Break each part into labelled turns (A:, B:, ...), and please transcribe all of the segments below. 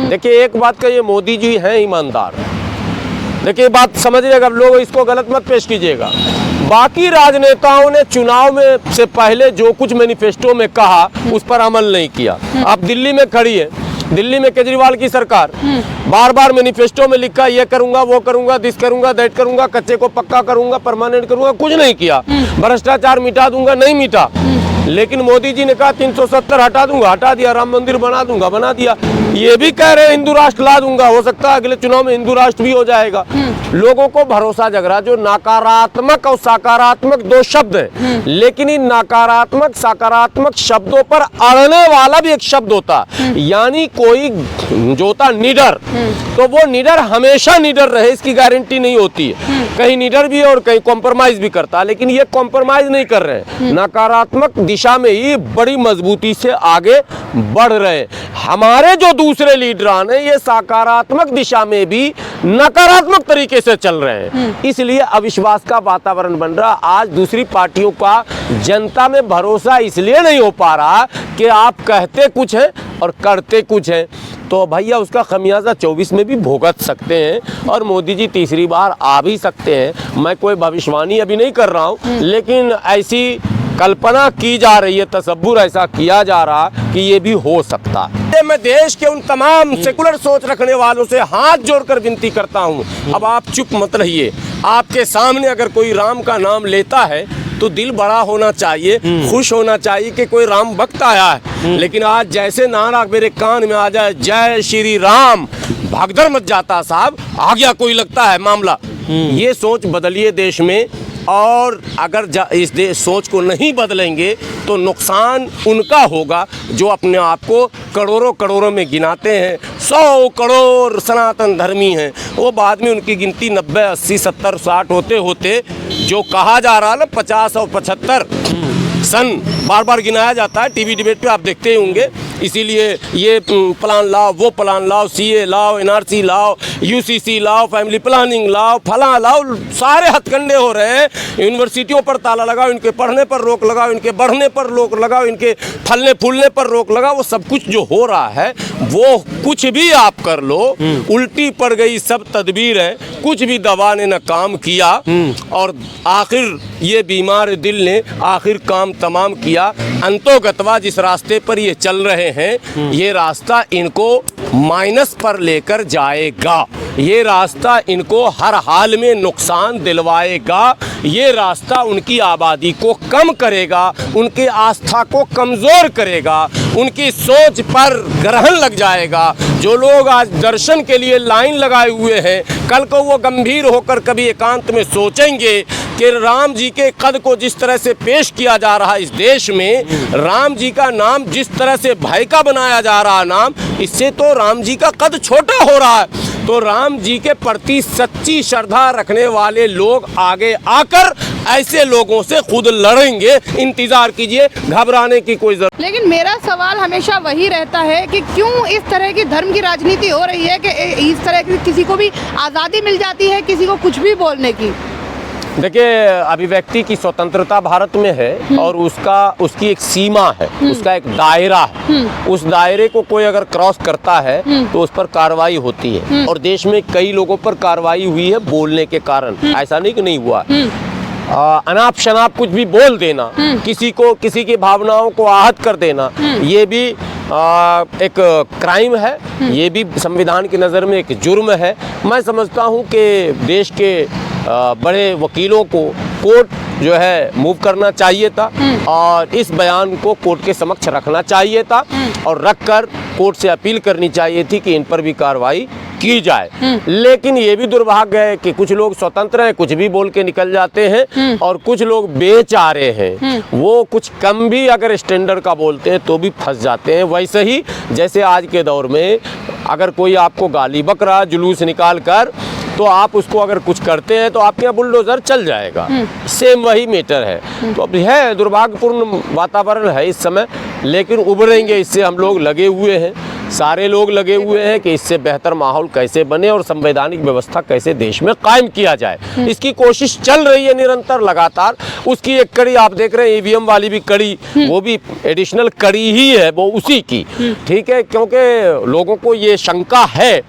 A: देखिए एक बात का, ये मोदी जी हैं ईमानदार। देखिए बात समझिएगा, लोग इसको गलत मत पेश कीजिएगा। बाकी राजनेताओं ने चुनाव में से पहले जो कुछ मैनिफेस्टो में कहा उस पर अमल नहीं किया। आप दिल्ली में खड़ी है, दिल्ली में केजरीवाल की सरकार बार बार मैनिफेस्टो में लिखा ये करूंगा, वो करूंगा, दिस करूंगा, दैट करूंगा, कच्चे को पक्का करूंगा, परमानेंट करूंगा, कुछ नहीं किया। भ्रष्टाचार मिटा दूंगा, नहीं मिटा। लेकिन मोदी जी ने कहा 370 हटा दूंगा, हटा दिया। राम मंदिर बना दूंगा, बना दिया। ये भी कह रहे हैं हिंदू राष्ट्र ला दूंगा, हो सकता है अगले चुनाव में हिंदू राष्ट्र भी हो जाएगा। लोगों को भरोसा जग रहा। जो नकारात्मक और सकारात्मक दो शब्द हैं, लेकिन इन नकारात्मक सकारात्मक शब्दों पर अड़ने वाला भी एक शब्द होता, यानी कोई जो होता निडर, तो वो निडर हमेशा निडर रहे इसकी गारंटी नहीं होती है। कहीं निडर भी है और कहीं कॉम्प्रोमाइज भी करता है, लेकिन ये कॉम्प्रोमाइज नहीं कर रहे हैं, नकारात्मक दिशा में ही बड़ी मजबूती से आगे बढ़ रहे। हमारे जो दूसरे लीडरान हैं, ये सकारात्मक दिशा में भी नकारात्मक तरीके से चल रहे हैं। इसलिए अविश्वास का वातावरण बन रहा। आज दूसरी पार्टियों का जनता में भरोसा इसलिए नहीं हो पा रहा कि आप कहते कुछ हैं और करते कुछ हैं। तो भैया उसका खमियाजा 24 में भी भुगत सकते हैं और मोदी जी तीसरी बार आ भी सकते हैं। मैं कोई भविष्यवाणी अभी नहीं कर रहा हूँ, लेकिन ऐसी कल्पना की जा रही है, तसव्वुर ऐसा किया जा रहा कि ये भी हो सकता है। मैं देश के उन तमाम सेकुलर सोच रखने वालों से हाथ जोड़कर विनती करता हूँ, अब आप चुप मत रहिए। आपके सामने अगर कोई राम का नाम लेता है तो दिल बड़ा होना चाहिए, खुश होना चाहिए कि कोई राम भक्त आया है। लेकिन आज जैसे नारा मेरे कान में आ जाए जय श्री राम, भागदड़ मच जाता साहब, आ गया कोई लगता है मामला। ये सोच बदलिए देश में, और अगर इस सोच को नहीं बदलेंगे तो नुकसान उनका होगा जो अपने आप को करोड़ों करोड़ों में गिनाते हैं। 100 करोड़ सनातन धर्मी हैं, वो बाद में उनकी गिनती 90, 80, 70, 60 होते होते जो कहा जा रहा है ना 50 और 75 सन बार बार गिनाया जाता है। टीवी डिबेट पे आप देखते ही होंगे। इसीलिए ये प्लान लाओ, वो प्लान लाओ, सीए लाओ, एनआरसी लाओ, यूसीसी लाओ, फैमिली प्लानिंग लाओ, फला लाओ, सारे हथकंडे हो रहे हैं। यूनिवर्सिटियों पर ताला लगाओ, इनके पढ़ने पर रोक लगाओ, इनके बढ़ने पर रोक लगाओ, इनके फलने फूलने पर रोक लगाओ। वो सब कुछ जो हो रहा है, वो कुछ भी आप कर लो, उल्टी पड़ गई सब तदबीर है, कुछ भी दवा ने न काम किया। और आखिर ये बीमार दिल ने आखिर काम तमाम किया। अंतोगतवा जिस रास्ते पर ये चल रहे हैं, ये रास्ता इनको माइनस पर लेकर जाएगा। ये रास्ता इनको हर हाल में नुकसान दिलवाएगा। ये रास्ता उनकी आबादी को कम करेगा, उनकी आस्था को कमज़ोर करेगा, उनकी सोच पर ग्रहण लग जाएगा। जो लोग आज दर्शन के लिए लाइन लगाए हुए हैं, कल को वो गंभीर होकर कभी एकांत में सोचेंगे कि राम जी के कद को जिस तरह से पेश किया जा रहा है इस देश में, राम जी का नाम जिस तरह से भय का बनाया जा रहा है नाम, इससे तो राम जी का कद छोटा हो रहा है। तो राम जी के प्रति सच्ची श्रद्धा रखने वाले लोग आगे आकर ऐसे लोगों से खुद लड़ेंगे। इंतजार कीजिए, घबराने की कोई जरूरत।
B: लेकिन मेरा सवाल हमेशा वही रहता है कि क्यों इस तरह की धर्म की राजनीति हो रही है कि इस तरह की किसी को भी आज़ादी मिल जाती है, किसी को कुछ भी बोलने की।
A: देखिए अभिव्यक्ति की स्वतंत्रता भारत में है और उसकी एक सीमा है, उसका एक दायरा है। उस दायरे को कोई अगर क्रॉस करता है तो उस पर कार्रवाई होती है। और देश में कई लोगों पर कार्रवाई हुई है बोलने के कारण, ऐसा नहीं कि नहीं हुआ। अनाप शनाप कुछ भी बोल देना, किसी की भावनाओं को आहत कर देना, ये भी एक क्राइम है, ये भी संविधान की नज़र में एक जुर्म है। मैं समझता हूँ कि देश के बड़े वकीलों को कोर्ट जो है मूव करना चाहिए था और इस बयान को कोर्ट के समक्ष रखना चाहिए था और रखकर कोर्ट से अपील करनी चाहिए थी कि इन पर भी कार्रवाई की जाए। लेकिन ये भी दुर्भाग्य है कि कुछ लोग स्वतंत्र हैं, कुछ भी बोल के निकल जाते हैं और कुछ लोग बेचारे हैं, वो कुछ कम भी अगर स्टैंडर्ड का बोलते हैं तो भी फंस जाते हैं। वैसे ही जैसे आज के दौर में अगर कोई आपको गाली बक रहा जुलूस निकाल कर, तो आप उसको अगर कुछ करते हैं तो आपके यहाँ बुलडोजर चल जाएगा। सेम वही मैटर है। तो अब है दुर्भाग्यपूर्ण वातावरण है इस समय, लेकिन उभरेंगे इससे, हम लोग लगे हुए हैं। सारे लोग लगे हुए हैं कि इससे बेहतर माहौल कैसे बने और संवैधानिक व्यवस्था कैसे देश में कायम किया जाए। इसकी कोशिश चल रही है निरंतर लगातार। उसकी एक कड़ी आप देख रहे हैं, ईवीएम वाली भी कड़ी, वो भी एडिशनल कड़ी ही है वो उसी की, ठीक है, क्योंकि लोगों को ये शंका है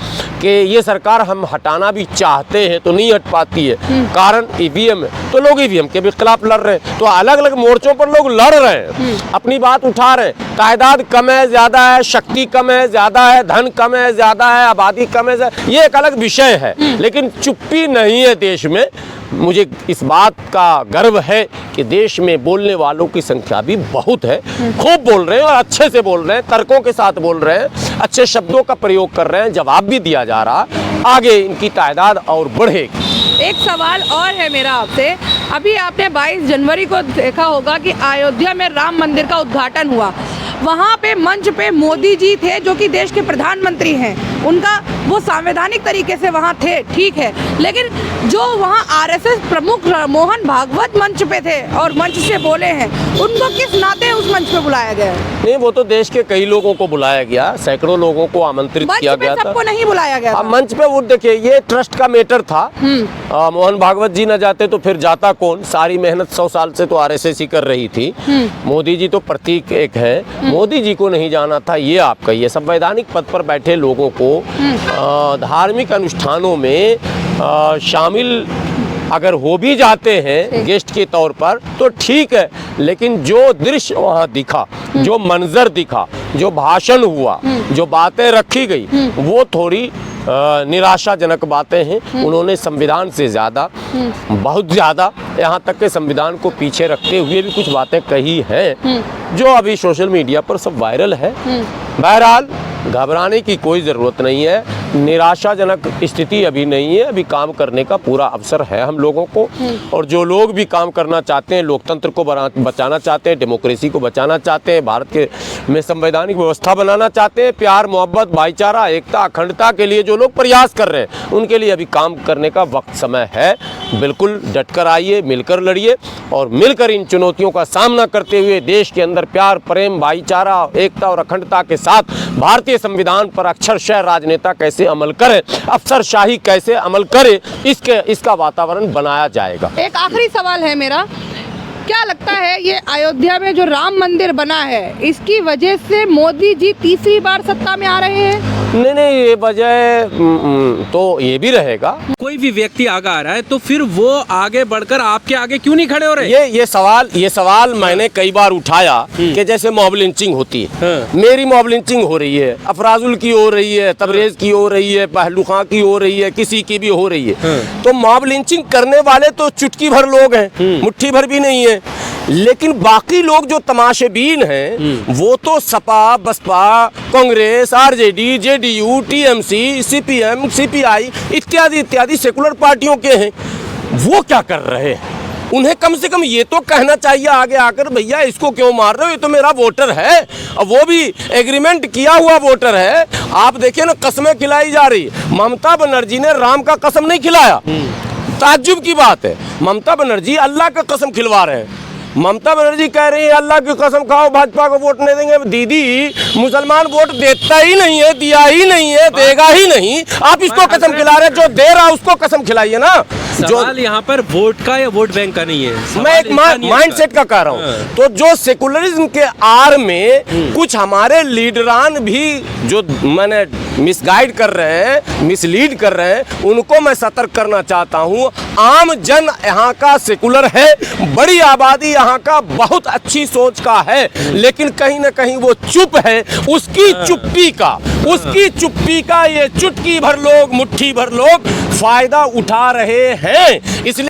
A: कि ये सरकार हम हटाना भी चाहते हैं तो नहीं हट पाती है, कारण ईवीएम है। तो लोग ईवीएम के भी खिलाफ लड़ रहे हैं, तो अलग अलग मोर्चों पर लोग लड़ रहे हैं, अपनी बात उठा रहे हैं। तादाद कम है ज़्यादा है, शक्ति कम है ज़्यादा है, धन कम है ज़्यादा है, आबादी कम है, ये एक अलग विषय है, लेकिन चुप्पी नहीं है देश में। मुझे इस बात का गर्व है कि देश में बोलने वालों की संख्या भी बहुत है, खूब बोल रहे हैं और अच्छे से बोल रहे हैं, तर्कों के साथ बोल रहे हैं, अच्छे शब्दों का प्रयोग कर रहे हैं, जवाब भी दिया जा रहा। आगे इनकी तादाद और बढ़ेगी।
B: एक सवाल और है मेरा आपसे, अभी आपने 22 जनवरी को देखा होगा कि अयोध्या में राम मंदिर का उद्घाटन हुआ। वहाँ पे मंच पे मोदी जी थे जो कि देश के प्रधानमंत्री हैं, उनका वो संवैधानिक तरीके से वहाँ थे, ठीक है, लेकिन जो वहाँ आरएसएस प्रमुख मोहन भागवत मंच पे थे और मंच से बोले हैं, उनको किस नाते उस मंच पे बुलाया गया है?
A: नहीं, वो तो देश के कई लोगों को बुलाया गया, सैकड़ों लोगों को आमंत्रित किया गया था।
B: सबको नहीं बुलाया गया था।
A: मंच पे वो देखिए, ये ट्रस्ट का मैटर था। मोहन भागवत जी न जाते तो फिर जाता कौन? सारी मेहनत 100 साल से तो आरएसएस ही कर रही थी। मोदी जी तो प्रतीक एक है, मोदी जी को नहीं जाना था, ये आप कहिए। संवैधानिक पद पर बैठे लोगों को धार्मिक अनुष्ठानों में शामिल अगर हो भी जाते हैं गेस्ट के तौर पर तो ठीक है, लेकिन जो दृश्य वहाँ दिखा, जो मंजर दिखा, जो भाषण हुआ, जो बातें रखी गई, वो थोड़ी निराशाजनक बातें हैं। उन्होंने संविधान से ज़्यादा, बहुत ज़्यादा, यहाँ तक के संविधान को पीछे रखते हुए भी कुछ बातें कही हैं जो अभी सोशल मीडिया पर सब वायरल है। बहरहाल घबराने की कोई ज़रूरत नहीं है, निराशाजनक स्थिति अभी नहीं है, अभी काम करने का पूरा अवसर है हम लोगों को। और जो लोग भी काम करना चाहते हैं, लोकतंत्र को बचाना चाहते हैं, डेमोक्रेसी को बचाना चाहते हैं, भारत के में संवैधानिक व्यवस्था बनाना चाहते हैं, प्यार मोहब्बत भाईचारा एकता अखंडता के लिए जो लोग प्रयास कर रहे हैं, उनके लिए अभी काम करने का वक्त समय है। बिल्कुल डटकर आइए, मिलकर लड़िए और मिलकर इन चुनौतियों का सामना करते हुए देश के अंदर प्यार प्रेम भाईचारा एकता और अखंडता के साथ भारतीय संविधान पर अक्षरशः राजनेता कैसे अमल करे, अफसरशाही कैसे अमल करे, इसका वातावरण बनाया जाएगा।
B: एक आखिरी सवाल है मेरा, क्या लगता है ये अयोध्या में जो राम मंदिर बना है, इसकी वजह से मोदी जी तीसरी बार सत्ता में आ रहे हैं?
A: नहीं, ये वजह तो ये भी रहेगा।
C: कोई भी व्यक्ति आगे आ रहा है तो फिर वो आगे बढ़कर आपके आगे क्यों नहीं खड़े हो रहे?
A: ये सवाल मैंने कई बार उठाया कि जैसे मॉब लिंचिंग होती है, मेरी मॉब लिंचिंग हो रही है, अफराजुल की हो रही है, तबरेज की हो रही है, पहलू खां की हो रही है, किसी की भी हो रही है। तो मॉब लिंचिंग करने वाले तो चुटकी भर लोग हैं, मुट्ठी भर भी नहीं है, लेकिन बाकी लोग जो तमाशेबीन हैं वो तो Sapa, Basapa, Congress, RJD, JDU, TMC, CPM, CPI इत्यादि इत्यादि सेकुलर पार्टियों के हैं। वो क्या कर रहे हैं? उन्हें कम से कम ये तो कहना चाहिए आगे आकर, भैया इसको क्यों मार रहे हो, ये तो मेरा वोटर है, और वो भी एग्रीमेंट किया हुआ वोटर है। आप देखिए ना, कसमें खिलाई जा रही है। ममता बनर्जी ने राम का कसम नहीं खिलाया, ताज्जुब की बात है। ममता बनर्जी अल्लाह का कसम खिलवा रहे हैं। ममता बनर्जी कह रही है अल्लाह की कसम खाओ भाजपा को वोट नहीं देंगे। दीदी, मुसलमान वोट देता ही नहीं है, दिया ही नहीं है, देगा ही नहीं, आप इसको कसम खिला रहे हैं। जो दे रहा उसको कसम खिलाइए ना।
C: सवाल यहाँ पर वोट का या वोट बैंक का नहीं है,
A: मैं एक माइंडसेट का कह रहा हूँ। तो जो सेकुलरिज्म के आड़ में कुछ हमारे लीडरान भी जो मैंने मिसगाइड कर रहे हैं, मिसलीड कर रहे हैं, उनको मैं सतर्क करना चाहता हूँ। आम जन यहाँ का सेकुलर है, बड़ी आबादी यहाँ का बहुत अच्छी सोच का है, लेकिन कहीं ना कहीं वो चुप है। उसकी चुप्पी का ये चुटकी भर लोग, मुट्ठी भर लोग फायदा उठा रहे हैं। इसलिए